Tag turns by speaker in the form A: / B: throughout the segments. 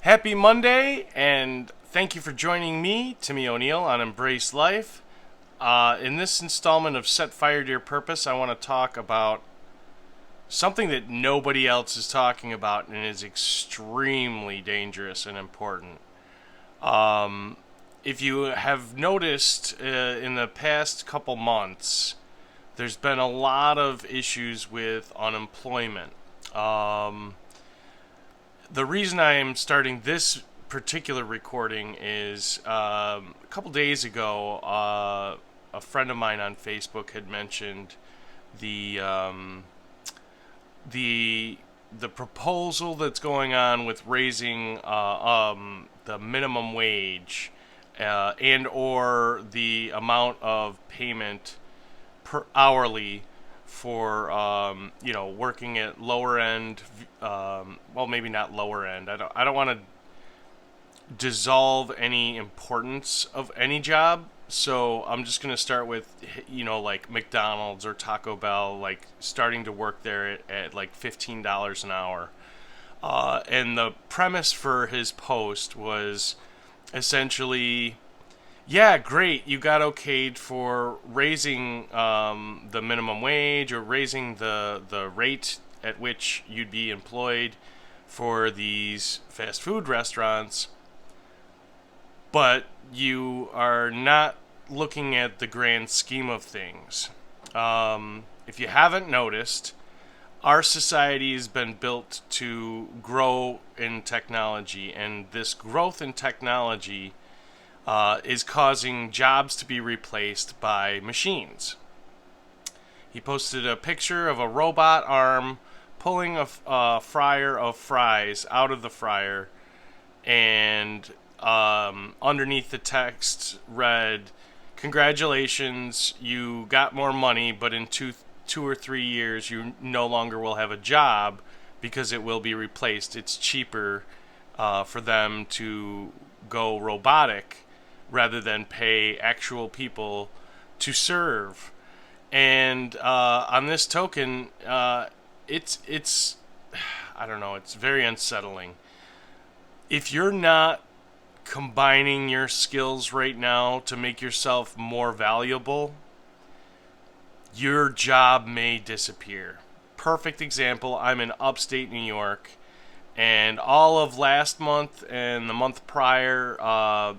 A: Happy Monday, and thank you for joining me, Timmy O'Neill, on Embrace Life. In this installment of Set Fire to Your Purpose, I want to talk about something that nobody else is talking about and is extremely dangerous and important. If you have noticed in the past couple months, there's been a lot of issues with unemployment. Um, the reason I am starting this particular recording is a couple days ago, a friend of mine on Facebook had mentioned the um, the the proposal that's going on with raising the minimum wage and or the amount of payment per hourly for working at lower end, well, maybe not lower end. I don't want to dissolve any importance of any job, so I'm just going to start with like McDonald's or Taco Bell, like starting to work there at like $15 an hour. And the premise for his post was essentially, yeah, great. You got okayed for raising the minimum wage or raising the rate at which you'd be employed for these fast food restaurants, but you are not looking at the grand scheme of things. If you haven't noticed, our society has been built to grow in technology, and this growth in technology is causing jobs to be replaced by machines. He posted a picture of a robot arm pulling a fryer of fries out of the fryer, and underneath the text read, "Congratulations, you got more money, but in two or 3 years, you no longer will have a job because it will be replaced. It's cheaper for them to go robotic rather than pay actual people to serve." And on this token, it's I don't know. It's very unsettling. If you're not combining your skills right now to make yourself more valuable, your job may disappear. Perfect example, I'm in upstate New York, and all of last month and the month prior,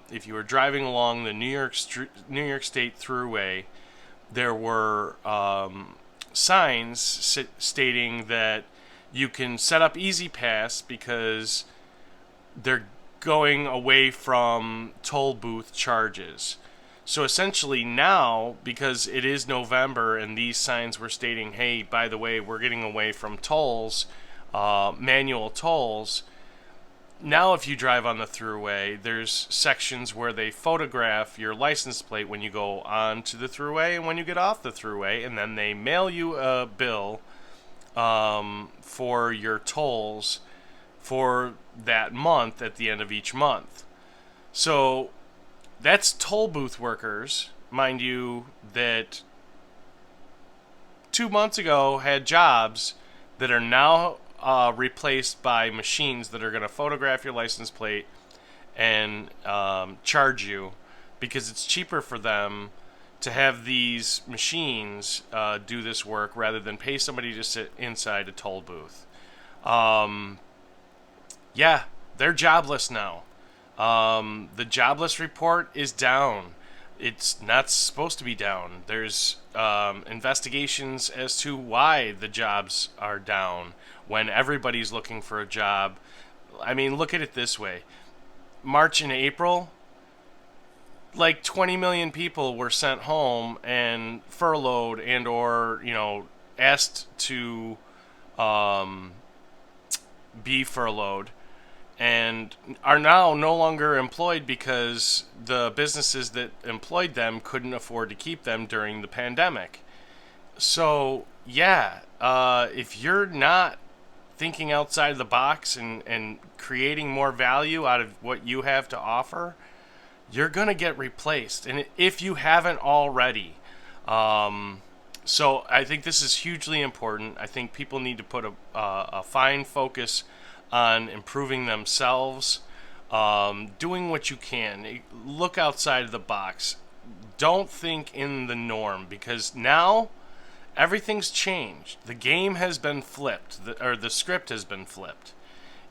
A: if you were driving along the New York State Thruway, there were signs stating that you can set up Easy Pass because they're going away from toll booth charges. So essentially now, because it is November and these signs were stating, hey, by the way, we're getting away from tolls, manual tolls. Now if you drive on the thruway, there's sections where they photograph your license plate when you go on to the thruway and when you get off the thruway, and then they mail you a bill for your tolls for that month at the end of each month. So that's toll booth workers, mind you, that 2 months ago had jobs that are now replaced by machines that are going to photograph your license plate and charge you because it's cheaper for them to have these machines do this work rather than pay somebody to sit inside a toll booth. Yeah, they're jobless now. The jobless report is down. It's not supposed to be down. There's investigations as to why the jobs are down when everybody's looking for a job. I mean, look at it this way. March and April, like 20 million people were sent home and furloughed and or, asked to um, be furloughed, and are now no longer employed because the businesses that employed them couldn't afford to keep them during the pandemic. So, yeah, if you're not thinking outside of the box and creating more value out of what you have to offer, you're going to get replaced. And if you haven't already, so I think this is hugely important. I think people need to put a fine focus on improving themselves, doing what you can. Look outside of the box. Don't think in the norm, because now everything's changed. The game has been flipped, or the script has been flipped.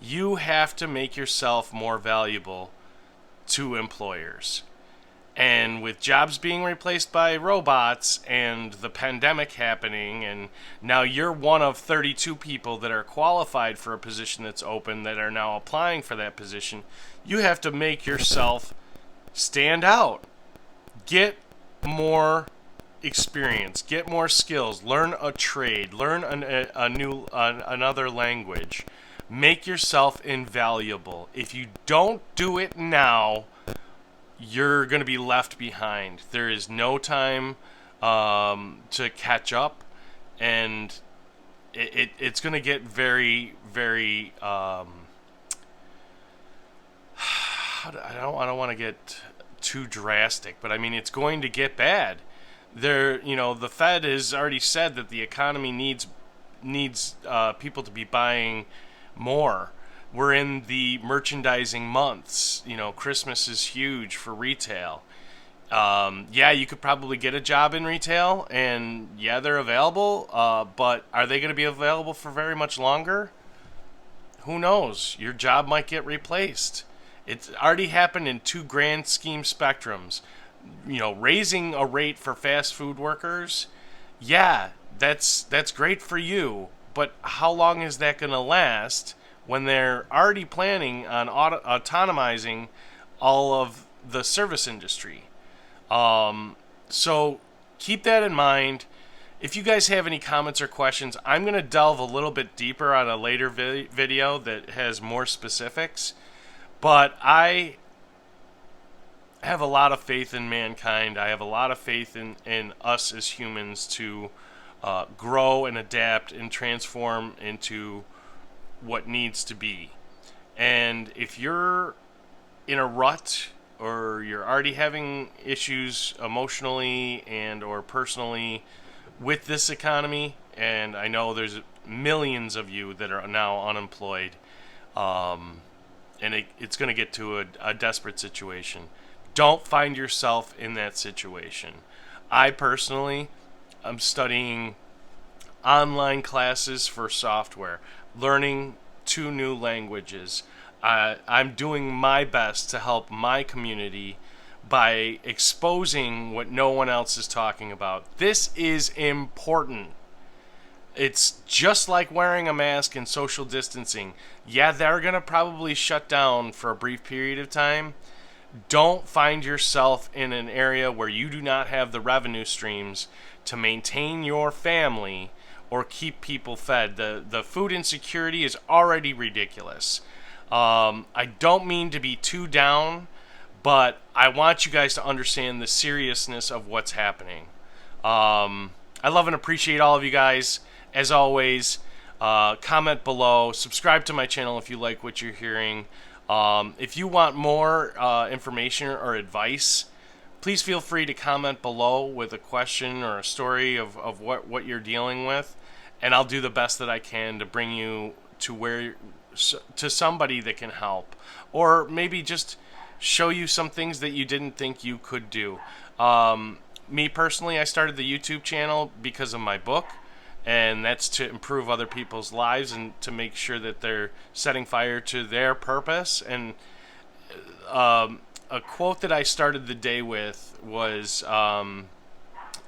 A: You have to make yourself more valuable to employers. And with jobs being replaced by robots and the pandemic happening, and now you're one of 32 people that are qualified for a position that's open that are now applying for that position, you have to make yourself stand out. Get more experience, get more skills, learn a trade, learn another language. Make yourself invaluable. If you don't do it now, you're going to be left behind. There is no time to catch up, and it's going to get very, very. I don't want to get too drastic, but I mean it's going to get bad. The Fed has already said that the economy needs people to be buying more. We're in the merchandising months. Christmas is huge for retail. Yeah, you could probably get a job in retail, and yeah, they're available, but are they going to be available for very much longer? Who knows? Your job might get replaced. It's already happened in two grand scheme spectrums. Raising a rate for fast food workers, yeah, that's great for you, but how long is that going to last when they're already planning on autonomizing all of the service industry? So keep that in mind. If you guys have any comments or questions, I'm going to delve a little bit deeper on a later video that has more specifics. But I have a lot of faith in mankind. I have a lot of faith in us as humans to grow and adapt and transform into what needs to be. And if you're in a rut, or you're already having issues emotionally and or personally with this economy, and I know there's millions of you that are now unemployed, and it's going to get to a desperate situation. Don't find yourself in that situation. I personally am studying online classes for software, learning 2 new languages. I'm doing my best to help my community by exposing what no one else is talking about. This is important. It's just like wearing a mask and social distancing. Yeah, they're going to probably shut down for a brief period of time. Don't find yourself in an area where you do not have the revenue streams to maintain your family or keep people fed. The food insecurity is already ridiculous. I don't mean to be too down, but I want you guys to understand the seriousness of what's happening. I love and appreciate all of you guys. As always, comment below. Subscribe to my channel if you like what you're hearing. If you want more information or advice, please feel free to comment below with a question or a story of what you're dealing with, and I'll do the best that I can to bring you to somebody that can help, or maybe just show you some things that you didn't think you could do. Me personally, I started the YouTube channel because of my book, and that's to improve other people's lives and to make sure that they're setting fire to their purpose. And a quote that I started the day with was,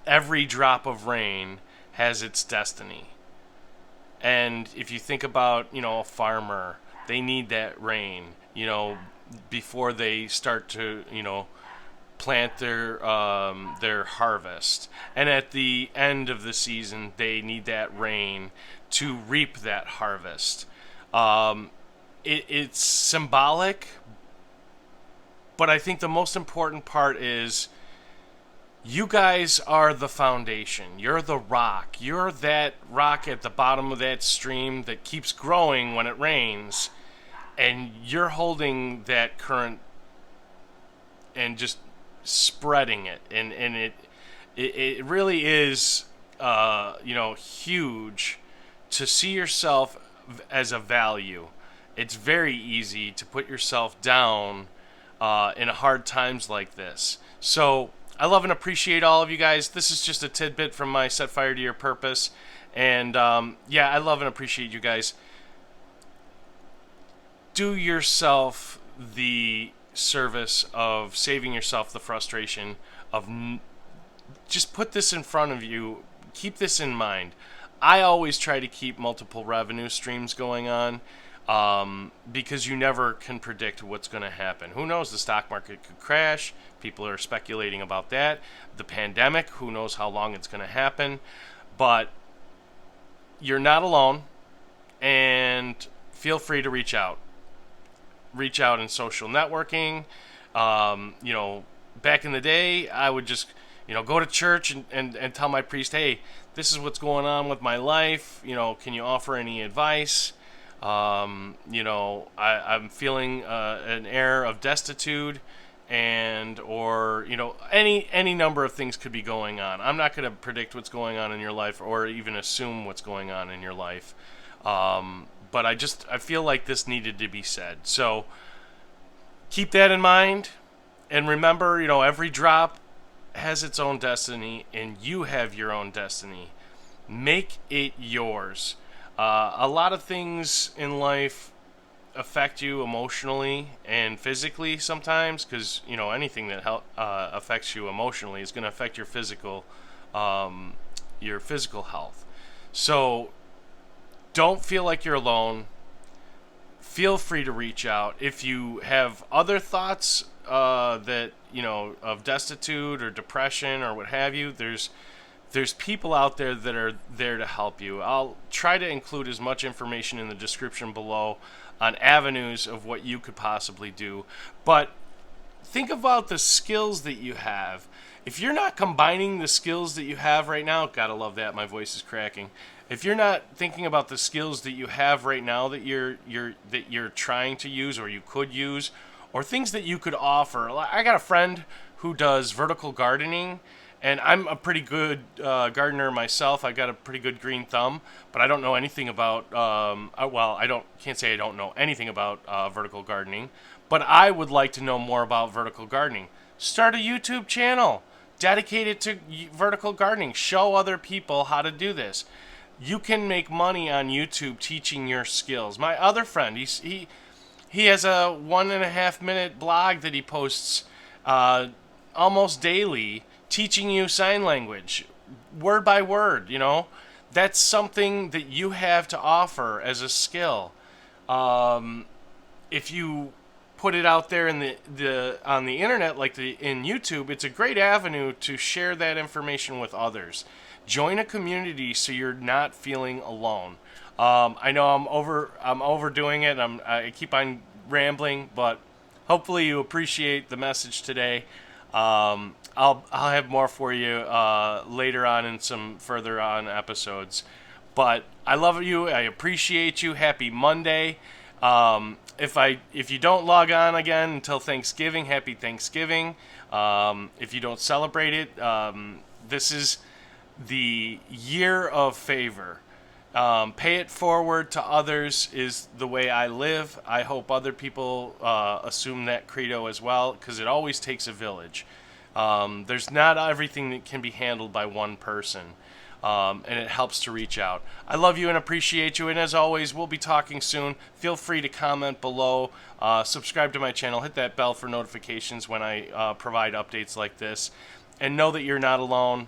A: every drop of rain has its destiny. And if you think about, a farmer, they need that rain, before they start to, plant their harvest. And at the end of the season, they need that rain to reap that harvest. It's symbolic, but I think the most important part is you guys are the foundation. You're the rock. You're that rock at the bottom of that stream that keeps growing when it rains, and you're holding that current and just spreading it. And it really is huge to see yourself as a value. it's very easy to put yourself down in hard times like this. So I love and appreciate all of you guys. This is just a tidbit from my Set Fire to Your Purpose. And yeah, I love and appreciate you guys. Do yourself the service of saving yourself the frustration of just put this in front of you. Keep this in mind. I always try to keep multiple revenue streams going on because you never can predict what's going to happen. Who knows? The stock market could crash. People are speculating about that. The pandemic, who knows how long it's going to happen. But you're not alone, and feel free to reach out. Reach out in social networking. Back in the day, I would just, go to church and tell my priest, hey, this is what's going on with my life. Can you offer any advice? I'm feeling an air of destitute, or any number of things could be going on. I'm not going to predict what's going on in your life or even assume what's going on in your life. But I feel like this needed to be said. So keep that in mind. And remember, every drop has its own destiny, and you have your own destiny. Make it yours. A lot of things in life affect you emotionally and physically sometimes, because anything that affects you emotionally is going to affect your physical health. So don't feel like you're alone. Feel free to reach out if you have other thoughts that of destitute or depression or what have you. There's people out there that are there to help you. I'll try to include as much information in the description below on avenues of what you could possibly do. But think about the skills that you have. If you're not combining the skills that you have right now, gotta love that, my voice is cracking. If you're not thinking about the skills that you have right now that you're trying to use or you could use, or things that you could offer. I got a friend who does vertical gardening, and I'm a pretty good gardener myself. I got a pretty good green thumb, but I don't know anything about. Can't say I don't know anything about vertical gardening, but I would like to know more about vertical gardening. Start a YouTube channel dedicated to vertical gardening. Show other people how to do this. You can make money on YouTube teaching your skills. My other friend, he has a 1.5 minute blog that he posts almost daily, teaching you sign language, word by word. That's something that you have to offer as a skill. If you put it out there in on the internet, in YouTube, it's a great avenue to share that information with others. Join a community so you're not feeling alone. I know I'm overdoing it. I keep on rambling, but hopefully you appreciate the message today. I'll have more for you later on in some further on episodes. But I love you. I appreciate you. Happy Monday. If you don't log on again until Thanksgiving, happy Thanksgiving. If you don't celebrate it, this is the year of favor. Pay it forward to others is the way I live. I hope other people assume that credo as well, because it always takes a village. There's not everything that can be handled by one person, and it helps to reach out. I love you and appreciate you, and as always, we'll be talking soon. Feel free to comment below, subscribe to my channel, hit that bell for notifications when I provide updates like this, and know that you're not alone.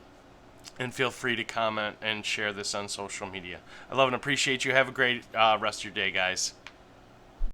A: And feel free to comment and share this on social media. I love and appreciate you. Have a great rest of your day, guys.